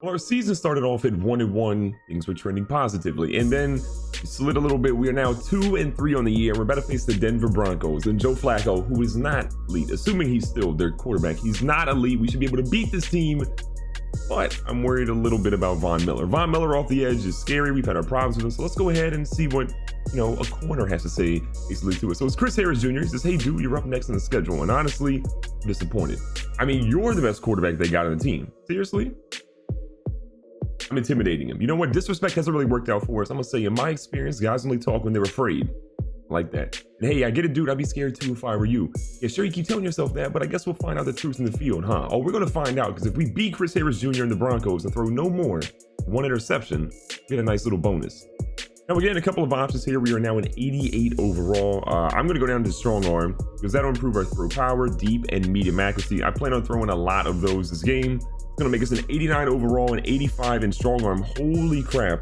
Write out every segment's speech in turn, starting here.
Well, our season started off at 1-1. Things were trending positively, and then we slid a little bit. We are now 2-3 on the year. We're about to face the Denver Broncos and Joe Flacco, who is not elite. Assuming he's still their quarterback, he's not elite. We should be able to beat this team, but I'm worried a little bit about Von Miller. Von Miller off the edge is scary. We've had our problems with him, so let's go ahead and see what a corner has to say basically to it. So it's Chris Harris Jr. He says, "Hey, dude, you're up next in the schedule," and honestly, I'm disappointed. I mean, you're the best quarterback they got on the team. Seriously? I'm intimidating him. You know what? Disrespect hasn't really worked out for us. I'm gonna say, in my experience, guys only talk when they're afraid. Like that. And hey, I get it, dude. I'd be scared too if I were you. Yeah, sure, you keep telling yourself that, but I guess we'll find out the truth in the field, huh? Oh, we're gonna find out, because if we beat Chris Harris Jr. and the Broncos and throw no more, one interception, we get a nice little bonus. Now we're getting a couple of options here. We are now an 88 overall. I'm gonna go down to strong arm because that'll improve our throw power, deep, and medium accuracy. I plan on throwing a lot of those this game. It's gonna make us an 89 overall and 85 in strong arm. Holy crap.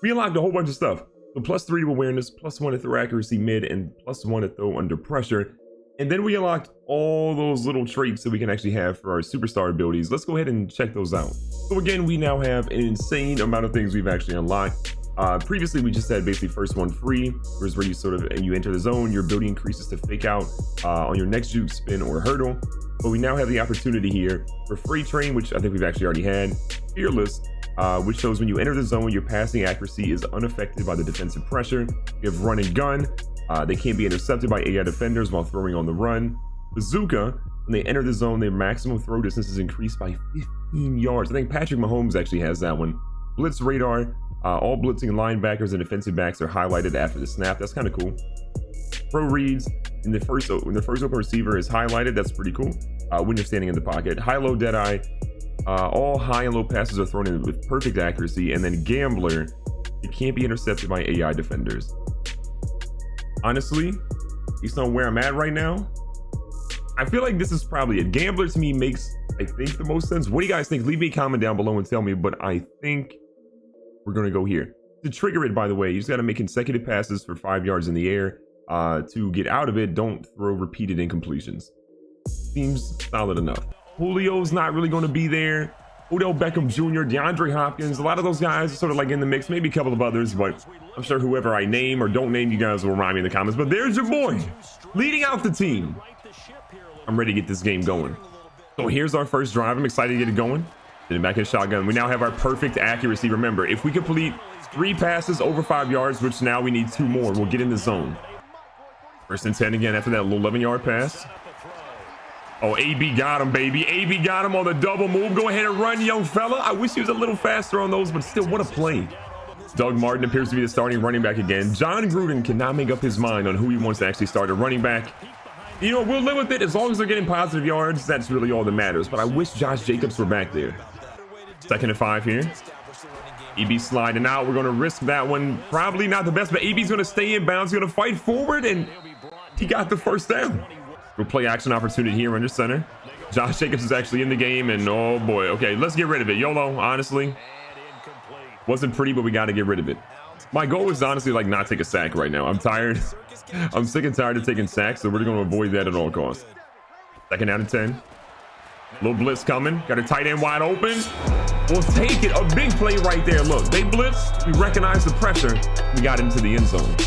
We unlocked a whole bunch of stuff. So +3 to awareness, +1 to throw accuracy mid, and +1 to throw under pressure. And then we unlocked all those little traits that we can actually have for our superstar abilities. Let's go ahead and check those out. So again, we now have an insane amount of things we've actually unlocked. Previously, we just had basically first one free, whereas where you enter the zone, your ability increases to fake out on your next juke, spin, or hurdle. But we now have the opportunity here for free train, which I think we've actually already had. Fearless, which shows when you enter the zone, your passing accuracy is unaffected by the defensive pressure. We have run and gun. They can't be intercepted by AI defenders while throwing on the run. Bazooka, when they enter the zone, their maximum throw distance is increased by 15 yards. I think Patrick Mahomes actually has that one. Blitz radar, all blitzing linebackers and defensive backs are highlighted after the snap. That's kind of cool. Pro reads, when the first open receiver is highlighted, that's pretty cool. When you're standing in the pocket. High-low deadeye, all high and low passes are thrown in with perfect accuracy. And then Gambler, it can't be intercepted by AI defenders. Honestly, based on where I'm at right now, I feel like this is probably it. Gambler to me makes, I think, the most sense. What do you guys think? Leave me a comment down below and tell me, but I think we're going to go here. To trigger it, by the way, you just got to make consecutive passes for 5 yards in the air. To get out of it, don't throw repeated incompletions. Seems solid enough. Julio's not really going to be there. Odell Beckham Jr., DeAndre Hopkins, a lot of those guys are sort of like in the mix, maybe a couple of others, but I'm sure whoever I name or don't name, you guys will remind me in the comments. But there's your boy leading out the team. I'm ready to get this game going. So here's our first drive. I'm excited to get it going. Then back in shotgun. We now have our perfect accuracy. Remember, if we complete 3 passes over 5 yards, which now we need 2 more, we'll get in the zone. First and 10 again after that little 11-yard pass. Oh, AB got him, baby. AB got him on the double move. Go ahead and run, young fella. I wish he was a little faster on those, but still, what a play. Doug Martin appears to be the starting running back again. John Gruden cannot make up his mind on who he wants to actually start a running back. You know, we'll live with it as long as they're getting positive yards. That's really all that matters. But I wish Josh Jacobs were back there. 2nd and 5 here. AB sliding out. We're going to risk that one. Probably not the best, but AB's going to stay in bounds. He's going to fight forward, and he got the first down. We'll play action opportunity here under center. Josh Jacobs is actually in the game, and oh boy. Okay, let's get rid of it. YOLO, honestly. Wasn't pretty, but we got to get rid of it. My goal is to honestly like not take a sack right now. I'm tired. I'm sick and tired of taking sacks, so we're going to avoid that at all costs. 2nd out of 10. Little blitz coming. Got a tight end wide open. We'll take it. A big play right there. Look, they blitzed. We recognized the pressure. We got into the end zone.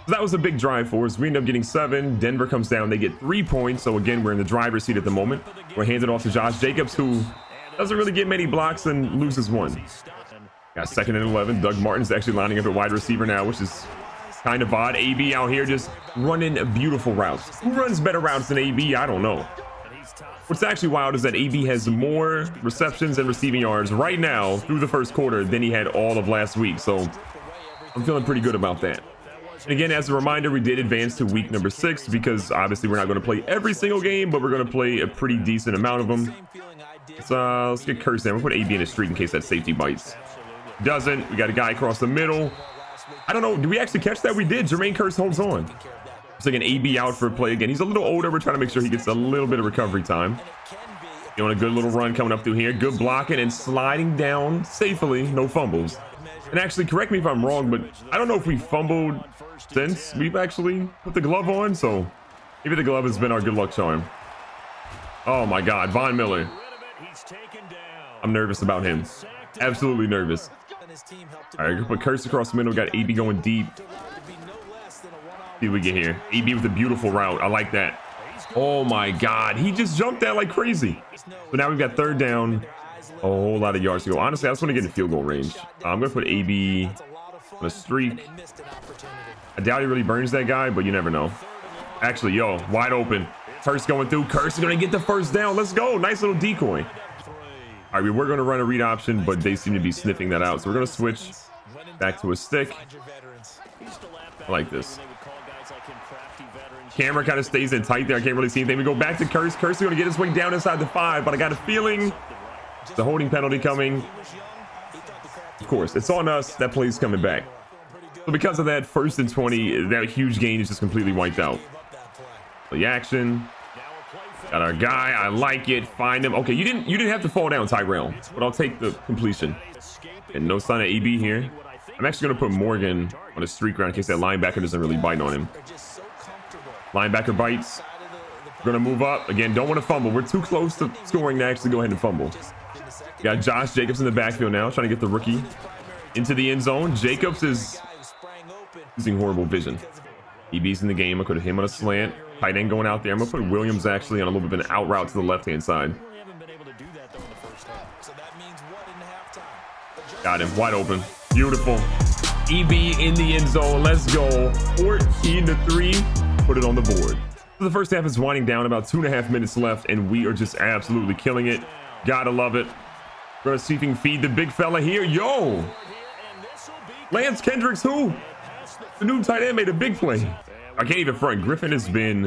So that was a big drive for us. We end up getting 7. Denver comes down. They get 3 points. So again, we're in the driver's seat at the moment. We're handed off to Josh Jacobs, who doesn't really get many blocks and loses 1. Got 2nd and 11. Doug Martin's actually lining up at wide receiver now, which is kind of odd. AB out here just running beautiful routes. Who runs better routes than AB? I don't know. What's actually wild is that AB has more receptions and receiving yards right now through the first quarter than he had all of last week. So I'm feeling pretty good about that. And again, as a reminder, we did advance to week number 6 because obviously we're not going to play every single game, but we're going to play a pretty decent amount of them. Let's get Curse in. We'll put AB in a streak in case that safety bites. Doesn't. We got a guy across the middle. I don't know. Did we actually catch that? We did. Jermaine Curse holds on. It's like an AB out for a play again. He's a little older. We're trying to make sure he gets a little bit of recovery time. You want a good little run coming up through here. Good blocking and sliding down safely. No fumbles. And actually, correct me if I'm wrong, but I don't know if we fumbled since we've actually put the glove on. So maybe the glove has been our good luck charm. Oh my God, Von Miller. I'm nervous about him. Absolutely nervous. All right, put Curse across the middle. Got AB going deep. See what we get here. AB with a beautiful route. I like that. Oh my God, he just jumped that like crazy. So now we've got third down. A whole lot of yards to go. Honestly, I just want to get in field goal range. I'm gonna put AB on a streak. I doubt he really burns that guy, but you never know. Actually, yo, wide open. Curse going through. Curse is gonna get the first down. Let's go. Nice little decoy. All right, we were going to run a read option, but they seem to be sniffing that out. So we're going to switch back to a stick. I like this. Camera kind of stays in tight there. I can't really see anything. We go back to Curse. Curse is going to get his way down inside the 5, but I got a feeling the holding penalty coming. Of course, it's on us. That play's coming back. So because of that, 1st and 20, that huge gain is just completely wiped out. Play action. Got our guy. I like it. Find him. Okay, you didn't have to fall down, Tyrell, but I'll take the completion. And no sign of AB here. I'm actually going to put Morgan on a streak round in case that linebacker doesn't really bite on him. Linebacker bites. We're going to move up. Again, don't want to fumble. We're too close to scoring to actually go ahead and fumble. We got Josh Jacobs in the backfield now, trying to get the rookie into the end zone. Jacobs is using horrible vision. EB's in the game. I could have him on a slant. Tight end going out there. I'm going to put Williams actually on a little bit of an out route to the left-hand side. Got him. Wide open. Beautiful. EB in the end zone. Let's go. 14-3. Put it on the board. So the first half is winding down. About 2.5 minutes left, and we are just absolutely killing it. Gotta love it. We're going to see if we can feed the big fella here. Yo! Lance Kendricks, who? The new tight end made a big play. I can't even front. Griffin has been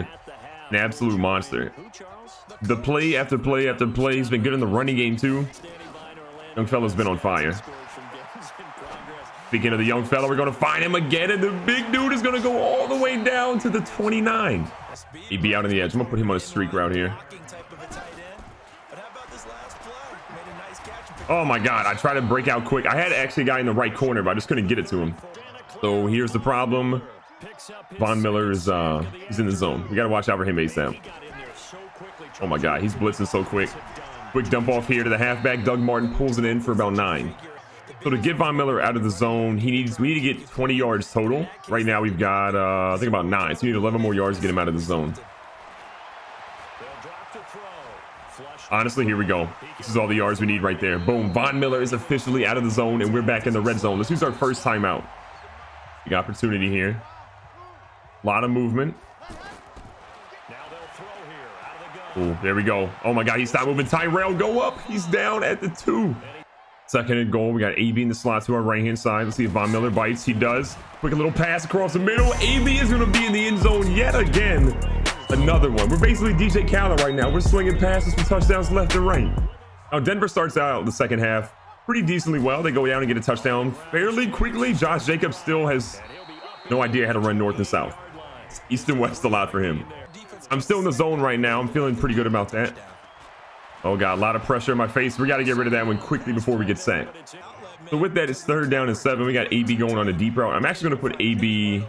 an absolute monster. The play after play after play. He's been good in the running game too. Young fella's been on fire. Speaking of the young fella, we're going to find him again, and the big dude is going to go all the way down to the 29. He'd be out on the edge. I'm going to put him on a streak route here. Oh my God, I tried to break out quick. I had actually a guy in the right corner, but I just couldn't get it to him. So here's the problem. Von Miller is he's in the zone. We got to watch out for him ASAP. Oh my God, he's blitzing so quick. Quick dump off here to the halfback. Doug Martin pulls it in for about 9. So to get Von Miller out of the zone, we need to get 20 yards total. Right now we've got I think about 9. So we need 11 more yards to get him out of the zone. Honestly, here we go. This is all the yards we need right there. Boom. Von Miller is officially out of the zone, and we're back in the red zone. Let's use our first timeout. Big opportunity here. A lot of movement. Oh, there we go. Oh my God, he stopped moving. Tyrell, go up. He's down at the 2. Second and goal. We got AB in the slot to our right-hand side. Let's see if Von Miller bites. He does. Quick little pass across the middle. AB is going to be in the end zone yet again. Another one. We're basically DJ Khaled right now. We're swinging passes for touchdowns left and right. Now, Denver starts out the second half pretty decently well. They go down and get a touchdown fairly quickly. Josh Jacobs still has no idea how to run north and south. It's east and west a lot for him. I'm still in the zone right now. I'm feeling pretty good about that. Oh God, a lot of pressure in my face. We got to get rid of that one quickly before we get sacked. So with that, it's 3rd down and 7. We got AB going on a deep route. I'm actually going to put AB.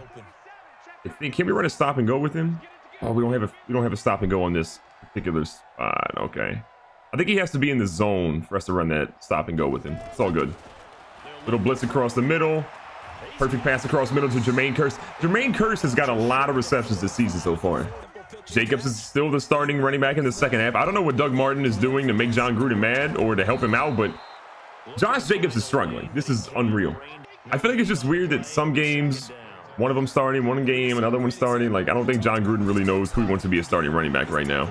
I think, can we run a stop and go with him? Oh, we don't have a stop and go on this particular spot. Okay. I think he has to be in the zone for us to run that stop and go with him. It's all good. Little blitz across the middle. Perfect pass across the middle to Jermaine Kearse. Jermaine Kearse has got a lot of receptions this season so far. Jacobs is still the starting running back in the second half. I don't know what Doug Martin is doing to make John Gruden mad or to help him out, but Josh Jacobs is struggling. This is unreal. I feel like it's just weird that some games, one of them starting, one game, another one starting. Like, I don't think John Gruden really knows who he wants to be a starting running back right now.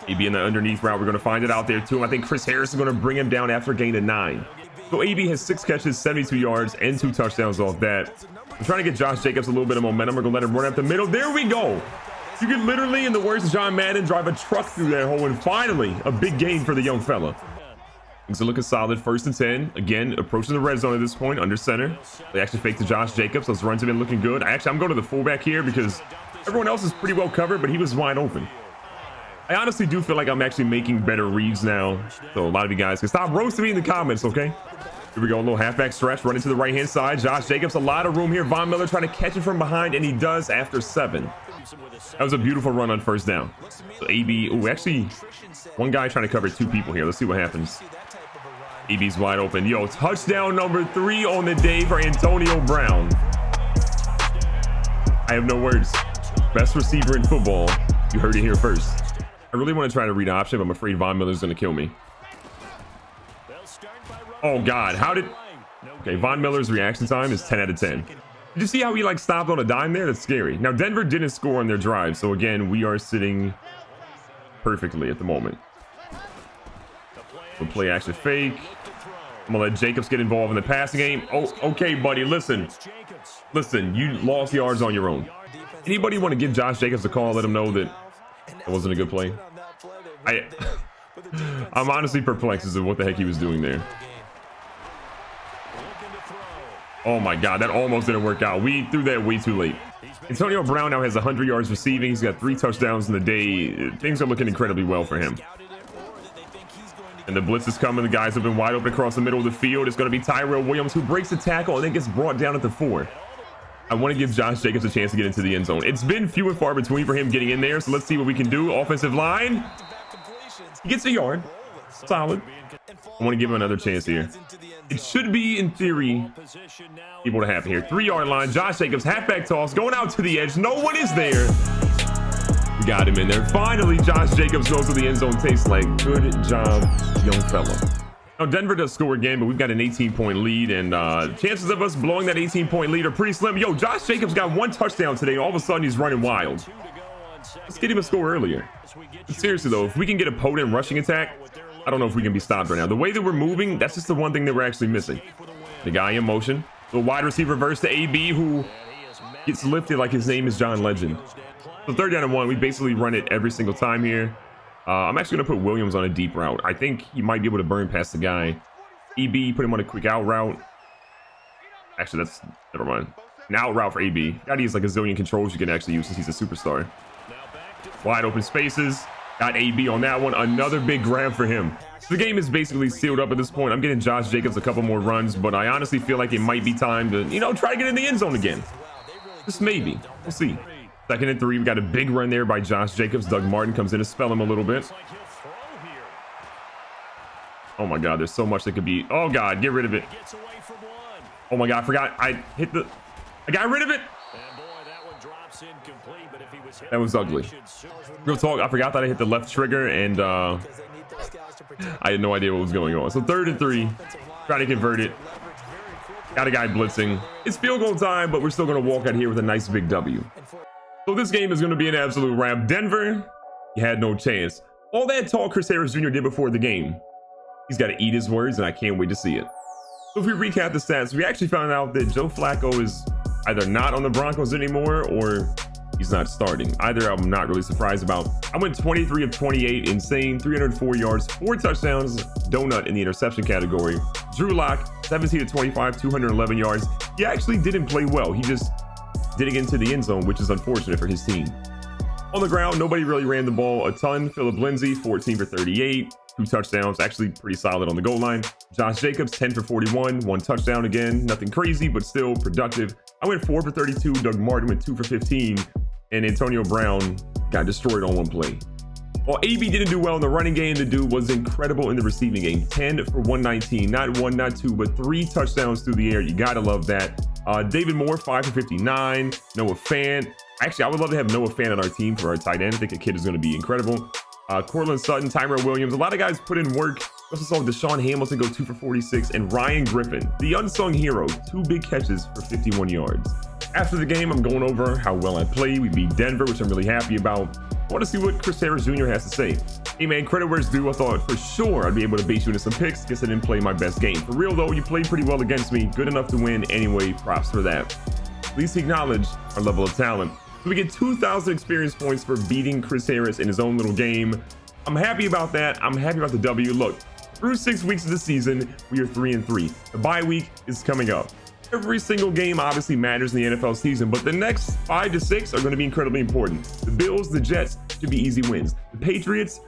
AB in the underneath route. We're going to find it out there too. I think Chris Harris is going to bring him down after a gain of 9. So AB has 6 catches, 72 yards, and 2 touchdowns off that. I'm trying to get Josh Jacobs a little bit of momentum. We're going to let him run up the middle. There we go. You can literally, in the words of John Madden, drive a truck through that hole, and finally, a big gain for the young fella. Things are looking solid. 1st and 10. Again, approaching the red zone at this point, under center. They actually faked to Josh Jacobs. Those runs have been looking good. I'm going to the fullback here because everyone else is pretty well covered, but he was wide open. I honestly do feel like I'm actually making better reads now. So a lot of you guys can stop roasting me in the comments, okay? Here we go, a little halfback stretch, running to the right-hand side. Josh Jacobs, a lot of room here. Von Miller trying to catch it from behind, and he does after 7. That was a beautiful run on first down. So AB, oh, actually, one guy trying to cover two people here. Let's see what happens. AB's wide open. Yo, touchdown number 3 on the day for Antonio Brown. I have no words. Best receiver in football. You heard it here first. I really want to try to read option, but I'm afraid Von Miller's going to kill me. Oh, God. How did... Okay, Von Miller's reaction time is 10 out of 10. Did you see how he, like, stopped on a dime there? That's scary. Now, Denver didn't score on their drive. So, again, we are sitting perfectly at the moment. We'll play action fake. I'm going to let Jacobs get involved in the passing game. Oh, okay, buddy. Listen. Listen, you lost yards on your own. Anybody want to give Josh Jacobs a call? Let him know that it wasn't a good play. I'm honestly perplexed as to what the heck he was doing there. Oh my God, that almost didn't work out. We threw that way too late. Antonio Brown now has 100 yards receiving. He's got 3 touchdowns in the day. Things are looking incredibly well for him. And the blitz is coming. The guys have been wide open across the middle of the field. It's going to be Tyrell Williams who breaks the tackle and then gets brought down at the 4. I want to give Josh Jacobs a chance to get into the end zone. It's been few and far between for him getting in there, so let's see what we can do. Offensive line. He gets a yard. Solid. I want to give him another chance here. It should be, in theory, able to happen here. 3-yard line. Josh Jacobs, halfback toss, going out to the edge. No one is there. We got him in there. Finally, Josh Jacobs goes to the end zone. Tastes like good job, young fella. Now, Denver does score again, but we've got an 18-point lead, and chances of us blowing that 18-point lead are pretty slim. Yo, Josh Jacobs got 1 touchdown today. All of a sudden, he's running wild. Let's get him a score earlier. But seriously, though, if we can get a potent rushing attack, I don't know if we can be stopped right now. The way that we're moving, that's just the one thing that we're actually missing. The guy in motion. The wide receiver reverse to AB, who gets lifted like his name is John Legend. So 3rd down and 1, we basically run it every single time here. I'm actually going to put Williams on a deep route. I think he might be able to burn past the guy. EB, put him on a quick out route. Actually, that's... never mind. An out route for AB. Got to use like a zillion controls you can actually use since he's a superstar. Wide open spaces. Got AB on that one. Another big grab for him. The game is basically sealed up at this point. I'm getting Josh Jacobs a couple more runs, but I honestly feel like it might be time to, you know, try to get in the end zone again. Just maybe. We'll see. 2nd and 3. We got a big run there by Josh Jacobs. Doug Martin comes in to spell him a little bit. Oh my God, there's so much that could be. Oh God, get rid of it. Oh my God, I forgot. I got rid of it. That was ugly. Real talk, I forgot that I hit the left trigger, and I had no idea what was going on. So 3rd and 3, trying to convert it. Got a guy blitzing. It's field goal time, but we're still going to walk out here with a nice big W. So this game is going to be an absolute wrap. Denver, you had no chance. All that talk Chris Harris Jr. did before the game, he's got to eat his words, and I can't wait to see it. So if we recap the stats, we actually found out that Joe Flacco is either not on the Broncos anymore or he's not starting. Either I'm not really surprised about. I went 23 of 28, insane, 304 yards, 4 touchdowns, donut in the interception category. Drew Lock, 17 of 25, 211 yards. He actually didn't play well. He just didn't get into the end zone, which is unfortunate for his team. On the ground, nobody really ran the ball a ton. Phillip Lindsay, 14 for 38, 2 touchdowns, actually pretty solid on the goal line. Josh Jacobs, 10 for 41, 1 touchdown again. Nothing crazy, but still productive. I went 4 for 32. Doug Martin went 2 for 15. And Antonio Brown got destroyed on 1 play. While AB didn't do well in the running game, the dude was incredible in the receiving game. 10 for 119, not 1, not 2, but 3 touchdowns through the air. You gotta love that. David Moore, 5 for 59. Noah Fant. Actually, I would love to have Noah Fant on our team for our tight end. I think the kid is going to be incredible. Cortland Sutton, Tyrell Williams. A lot of guys put in work. We also saw Deshaun Hamilton go 2 for 46. And Ryan Griffin, the unsung hero, 2 big catches for 51 yards. After the game, I'm going over how well I played. We beat Denver, which I'm really happy about. I want to see what Chris Harris Jr. has to say. Hey man, credit where it's due. I thought for sure I'd be able to base you into some picks. Guess I didn't play my best game. For real though, you played pretty well against me. Good enough to win anyway. Props for that. At least acknowledge our level of talent. So we get 2,000 experience points for beating Chris Harris in his own little game. I'm happy about that. I'm happy about the W. Look, through 6 weeks of the season, we are 3-3. The bye week is coming up. Every single game obviously matters in the NFL season, but the next 5 to 6 are going to be incredibly important. The Bills, the Jets should be easy wins. The Patriots,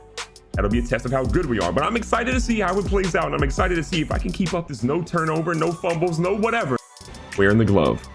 that'll be a test of how good we are. But I'm excited to see how it plays out, and I'm excited to see if I can keep up this no turnover, no fumbles, no whatever. Wearing the glove.